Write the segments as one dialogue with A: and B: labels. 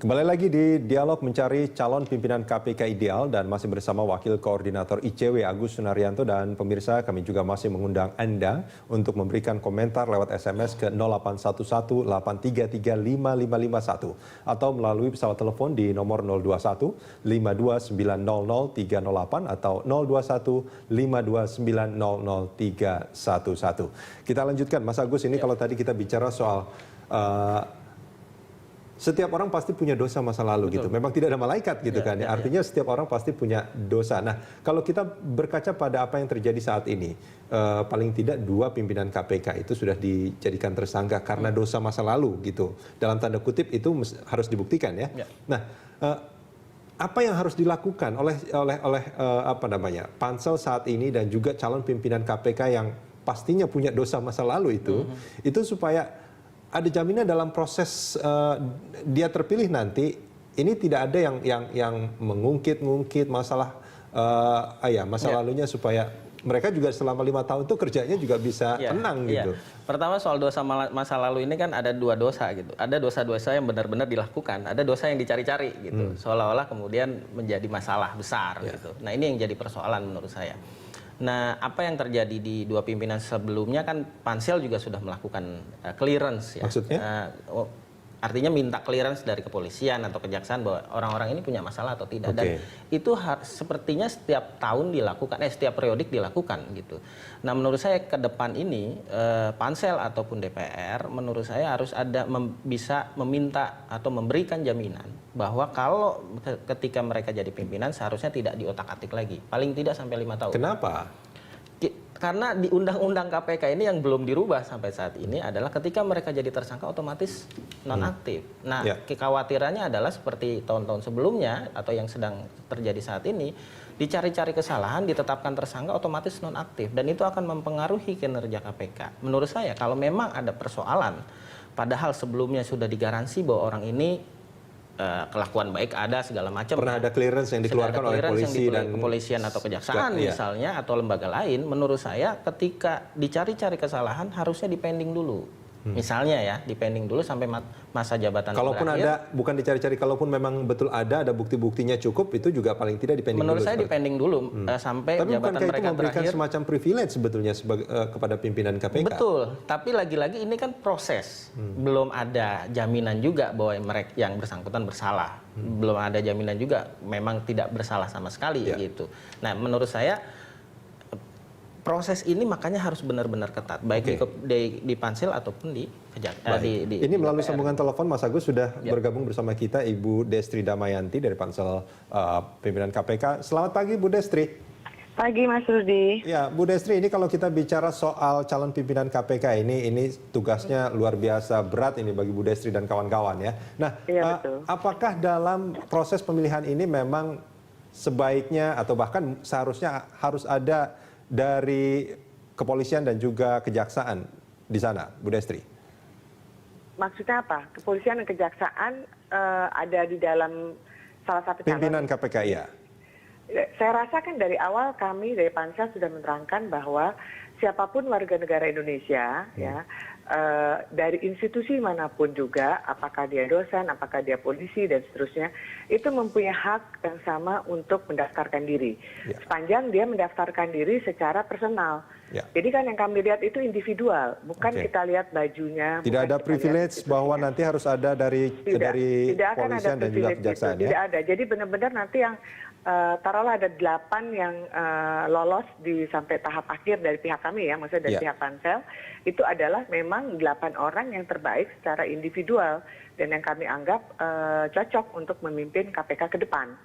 A: Kembali lagi di dialog mencari calon pimpinan KPK ideal dan masih bersama Wakil Koordinator ICW Agus Sunaryanto, dan pemirsa kami juga masih mengundang Anda untuk memberikan komentar lewat SMS ke 0811-833-5551 atau melalui pesawat telepon di nomor 021-52900-308 atau 021-52900-311. Kita lanjutkan, Mas Agus, ini kalau tadi kita bicara soal setiap orang pasti punya dosa masa lalu. Betul. Gitu. Memang tidak ada malaikat gitu kan. Artinya setiap orang pasti punya dosa. Nah, kalau kita berkaca pada apa yang terjadi saat ini, paling tidak 2 pimpinan KPK itu sudah dijadikan tersangka karena dosa masa lalu gitu. Dalam tanda kutip itu harus dibuktikan ya. Nah, apa yang harus dilakukan oleh pansel saat ini dan juga calon pimpinan KPK yang pastinya punya dosa masa lalu itu supaya ada jaminan dalam proses dia terpilih nanti ini tidak ada yang mengungkit masalah lalunya, supaya mereka juga selama 5 tahun itu kerjanya juga bisa tenang gitu.
B: Pertama, soal dosa masa lalu ini kan ada 2 dosa gitu. Ada dosa-dosa yang benar-benar dilakukan, ada dosa yang dicari-cari gitu. Seolah-olah kemudian menjadi masalah besar gitu. Nah, ini yang jadi persoalan menurut saya. Nah, apa yang terjadi di 2 pimpinan sebelumnya kan pansel juga sudah melakukan clearance ya.
A: Maksudnya?
B: Artinya minta clearance dari kepolisian atau kejaksaan bahwa orang-orang ini punya masalah atau tidak. Dan itu sepertinya setiap tahun dilakukan, setiap periodik dilakukan gitu. Nah, menurut saya ke depan ini pansel ataupun DPR menurut saya harus bisa meminta atau memberikan jaminan bahwa kalau ketika mereka jadi pimpinan seharusnya tidak diotak-atik lagi, paling tidak sampai 5 tahun.
A: Kenapa?
B: Karena di undang-undang KPK ini yang belum dirubah sampai saat ini adalah ketika mereka jadi tersangka otomatis nonaktif. Nah, kekhawatirannya adalah seperti tahun-tahun sebelumnya atau yang sedang terjadi saat ini, dicari-cari kesalahan, ditetapkan tersangka otomatis nonaktif, dan itu akan mempengaruhi kinerja KPK. Menurut saya kalau memang ada persoalan, padahal sebelumnya sudah digaransi bahwa orang ini kelakuan baik ada segala macam.
A: Pernah ada clearance yang dikeluarkan oleh polisi dan
B: kepolisian atau kejaksaan misalnya atau lembaga lain, menurut saya ketika dicari-cari kesalahan harusnya dipending dulu. Misalnya ya, dipending dulu sampai masa jabatan
A: kalaupun berakhir. Ada, bukan dicari-cari, kalaupun memang betul ada bukti-buktinya cukup, itu juga paling tidak dipending
B: dulu. Menurut saya
A: dipending
B: dulu sampai
A: tapi
B: jabatan mereka
A: itu memberikan
B: terakhir.
A: Semacam privilege sebetulnya kepada pimpinan KPK.
B: Betul, tapi lagi-lagi ini kan proses. Belum ada jaminan juga bahwa mereka yang bersangkutan bersalah. Belum ada jaminan juga memang tidak bersalah sama sekali gitu. Nah, menurut saya proses ini makanya harus benar-benar ketat, baik di pansel ataupun di kejaksaan.
A: Ini melalui sambungan telepon Mas Agus sudah bergabung bersama kita Ibu Destri Damayanti dari pansel pimpinan KPK. Selamat pagi Bu Destri.
C: Pagi Mas Rudi.
A: Ya Bu Destri, ini kalau kita bicara soal calon pimpinan KPK ini tugasnya luar biasa berat ini bagi Bu Destri dan kawan-kawan ya. Nah, apakah dalam proses pemilihan ini memang sebaiknya atau bahkan seharusnya harus ada dari kepolisian dan juga kejaksaan di sana, Bu Destri?
C: Maksudnya apa? Kepolisian dan kejaksaan ada di dalam salah satu
A: pimpinan KPK, ya?
C: Saya rasa kan dari awal kami dari pansel sudah menerangkan bahwa siapapun warga negara Indonesia, dari institusi manapun juga, apakah dia dosen, apakah dia polisi dan seterusnya, itu mempunyai hak yang sama untuk mendaftarkan diri. Sepanjang dia mendaftarkan diri secara personal. Jadi kan yang kami lihat itu individual, bukan kita lihat bajunya.
A: Tidak ada privilege bahwa nanti harus ada dari polisian dan juga kejaksaan.
C: Tidak ada. Jadi benar-benar nanti yang taruhlah ada 8 yang lolos sampai tahap akhir dari pihak kami ya, maksudnya dari pihak pansel, itu adalah memang 8 orang yang terbaik secara individual dan yang kami anggap cocok untuk memimpin KPK ke depan.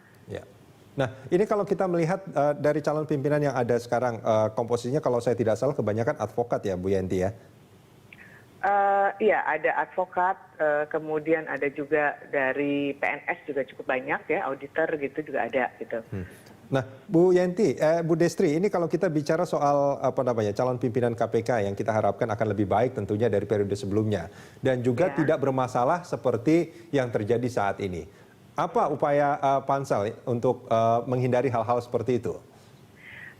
A: Nah, ini kalau kita melihat dari calon pimpinan yang ada sekarang, komposisinya kalau saya tidak salah kebanyakan advokat ya Bu Yanti ya?
C: Iya, ada advokat, kemudian ada juga dari PNS juga cukup banyak ya, auditor gitu juga ada gitu.
A: Nah, Bu Yanti, Bu Destri, ini kalau kita bicara soal calon pimpinan KPK yang kita harapkan akan lebih baik tentunya dari periode sebelumnya dan juga tidak bermasalah seperti yang terjadi saat ini. Apa upaya pansel untuk menghindari hal-hal seperti itu?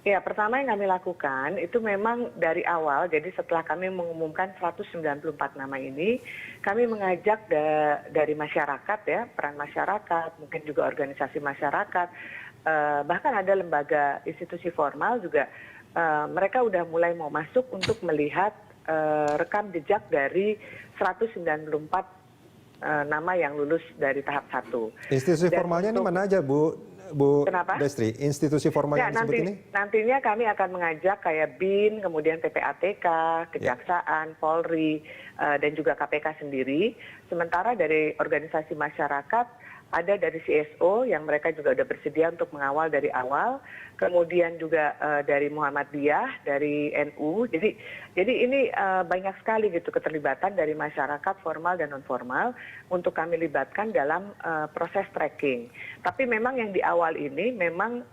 C: Ya, pertama yang kami lakukan itu memang dari awal, jadi setelah kami mengumumkan 194 nama ini, kami mengajak dari masyarakat ya, peran masyarakat, mungkin juga organisasi masyarakat, bahkan ada lembaga institusi formal juga, mereka udah mulai mau masuk untuk melihat rekam jejak dari 194 nama yang lulus dari tahap 1.
A: Institusi formalnya ini mana aja, Bu
C: Kenapa?
A: Destri? Institusi formal yang disebut ini?
C: Nantinya kami akan mengajak kayak BIN, kemudian PPATK, Kejaksaan, Polri, dan juga KPK sendiri. Sementara dari organisasi masyarakat, ada dari CSO yang mereka juga sudah bersedia untuk mengawal dari awal. Kemudian juga dari Muhammadiyah, dari NU. Jadi ini banyak sekali gitu keterlibatan dari masyarakat formal dan non formal untuk kami libatkan dalam proses tracking. Tapi memang yang di awal ini memang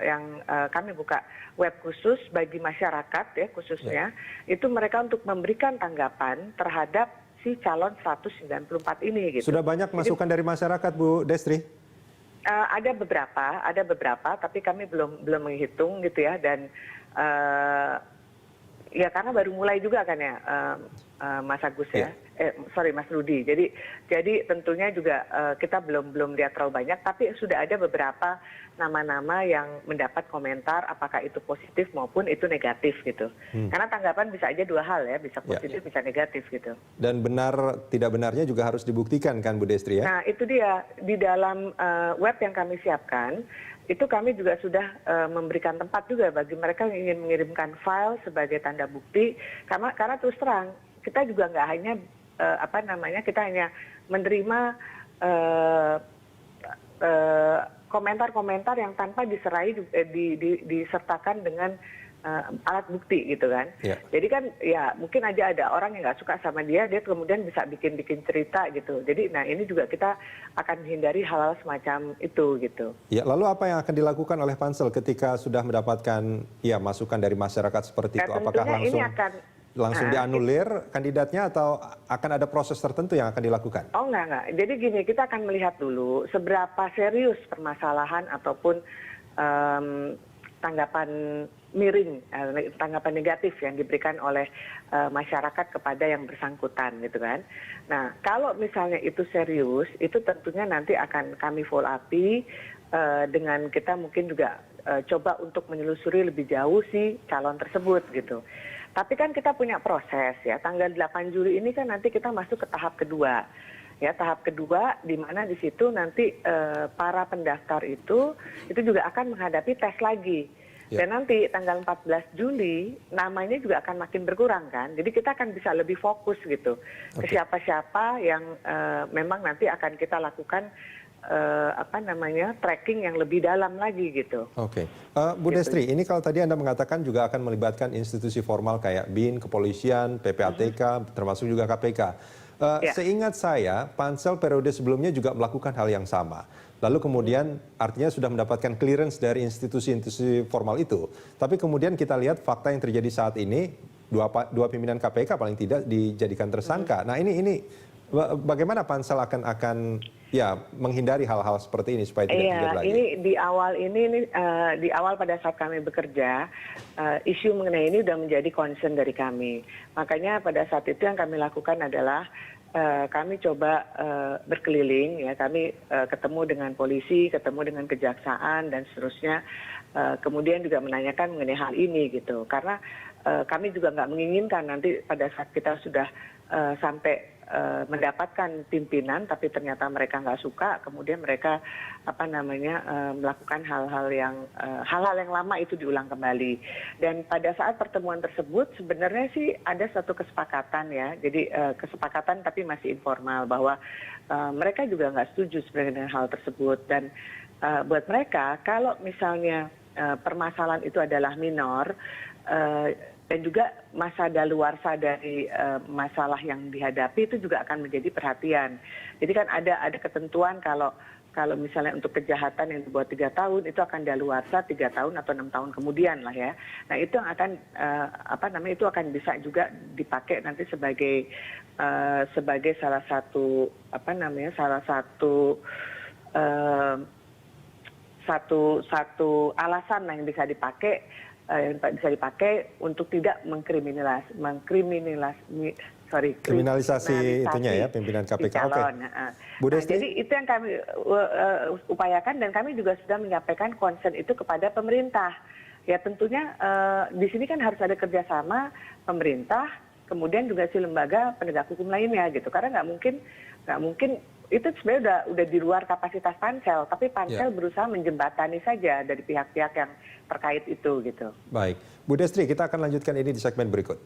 C: yang kami buka web khusus bagi masyarakat ya khususnya itu mereka untuk memberikan tanggapan terhadap si calon 194 ini gitu.
A: Sudah banyak masukan dari masyarakat, Bu Destri?
C: Ada beberapa, tapi kami belum menghitung gitu ya, dan ya karena baru mulai juga kan ya, Mas Agus ya, Mas Rudi. Jadi tentunya juga kita belum lihat terlalu banyak, tapi sudah ada beberapa nama-nama yang mendapat komentar apakah itu positif maupun itu negatif gitu. Karena tanggapan bisa aja dua hal ya, bisa positif bisa negatif gitu.
A: Dan benar tidak benarnya juga harus dibuktikan kan Bu Destri ya?
C: Nah itu dia, di dalam web yang kami siapkan, itu kami juga sudah memberikan tempat juga bagi mereka yang ingin mengirimkan file sebagai tanda bukti, karena terus terang kita juga nggak hanya kita hanya menerima komentar-komentar yang tanpa disertakan dengan alat bukti gitu kan. Jadi kan ya mungkin aja ada orang yang nggak suka sama dia kemudian bisa bikin cerita gitu. Jadi nah ini juga kita akan menghindari hal-hal semacam itu gitu.
A: Ya, lalu apa yang akan dilakukan oleh Pansel ketika sudah mendapatkan ya masukan dari masyarakat seperti itu? Apakah langsung dianulir kandidatnya atau akan ada proses tertentu yang akan dilakukan?
C: Oh enggak. Jadi gini, kita akan melihat dulu seberapa serius permasalahan ataupun tanggapan miring, tanggapan negatif yang diberikan oleh masyarakat kepada yang bersangkutan gitu kan. Nah kalau misalnya itu serius, itu tentunya nanti akan kami follow up dengan kita mungkin juga coba untuk menelusuri lebih jauh si calon tersebut gitu. Tapi kan kita punya proses ya, tanggal 8 Juli ini kan nanti kita masuk ke tahap kedua. Ya, tahap kedua di mana di situ nanti para pendaftar itu juga akan menghadapi tes lagi. Dan nanti tanggal 14 Juli namanya juga akan makin berkurang kan. Jadi kita akan bisa lebih fokus gitu ke siapa-siapa yang memang nanti akan kita lakukan tracking yang lebih dalam lagi gitu.
A: Oke. Bu Destri, ini kalau tadi Anda mengatakan juga akan melibatkan institusi formal kayak BIN, kepolisian, PPATK, termasuk juga KPK. Seingat saya, Pansel periode sebelumnya juga melakukan hal yang sama. Lalu kemudian artinya sudah mendapatkan clearance dari institusi-institusi formal itu. Tapi kemudian kita lihat fakta yang terjadi saat ini, dua pimpinan KPK paling tidak dijadikan tersangka. Nah ini bagaimana Pansel akan ya menghindari hal-hal seperti ini supaya tidak terjadi lagi?
C: Ini di awal pada saat kami bekerja, isu mengenai ini sudah menjadi concern dari kami. Makanya pada saat itu yang kami lakukan adalah kami coba berkeliling, ya kami ketemu dengan polisi, ketemu dengan kejaksaan dan seterusnya, kemudian juga menanyakan mengenai hal ini gitu. Karena kami juga nggak menginginkan nanti pada saat kita sudah sampai mendapatkan pimpinan tapi ternyata mereka nggak suka, kemudian mereka melakukan hal-hal yang lama itu diulang kembali. Dan pada saat pertemuan tersebut sebenarnya sih ada satu kesepakatan ya, jadi kesepakatan tapi masih informal bahwa mereka juga nggak setuju sebenarnya dengan hal tersebut. Dan buat mereka kalau misalnya permasalahan itu adalah minor dan juga masa daluarsa dari masalah yang dihadapi itu juga akan menjadi perhatian. Jadi kan ada ketentuan kalau misalnya untuk kejahatan yang dibuat 3 tahun itu akan daluarsa 3 tahun atau 6 tahun kemudian lah ya. Nah itu yang akan itu akan bisa juga dipakai nanti sebagai salah satu satu alasan yang bisa dipakai yang bisa dipakai untuk tidak
A: kriminalisasi itunya ya pimpinan KPK. Oke. Bu Desti.
C: Jadi itu yang kami upayakan dan kami juga sudah menyampaikan concern itu kepada pemerintah. Ya tentunya di sini kan harus ada kerjasama pemerintah, kemudian juga si lembaga penegak hukum lainnya gitu. Karena nggak mungkin itu sebenarnya udah di luar kapasitas Pansel, tapi Pansel berusaha menjembatani saja dari pihak-pihak yang terkait itu gitu.
A: Baik, Bu Destri, kita akan lanjutkan ini di segmen berikut.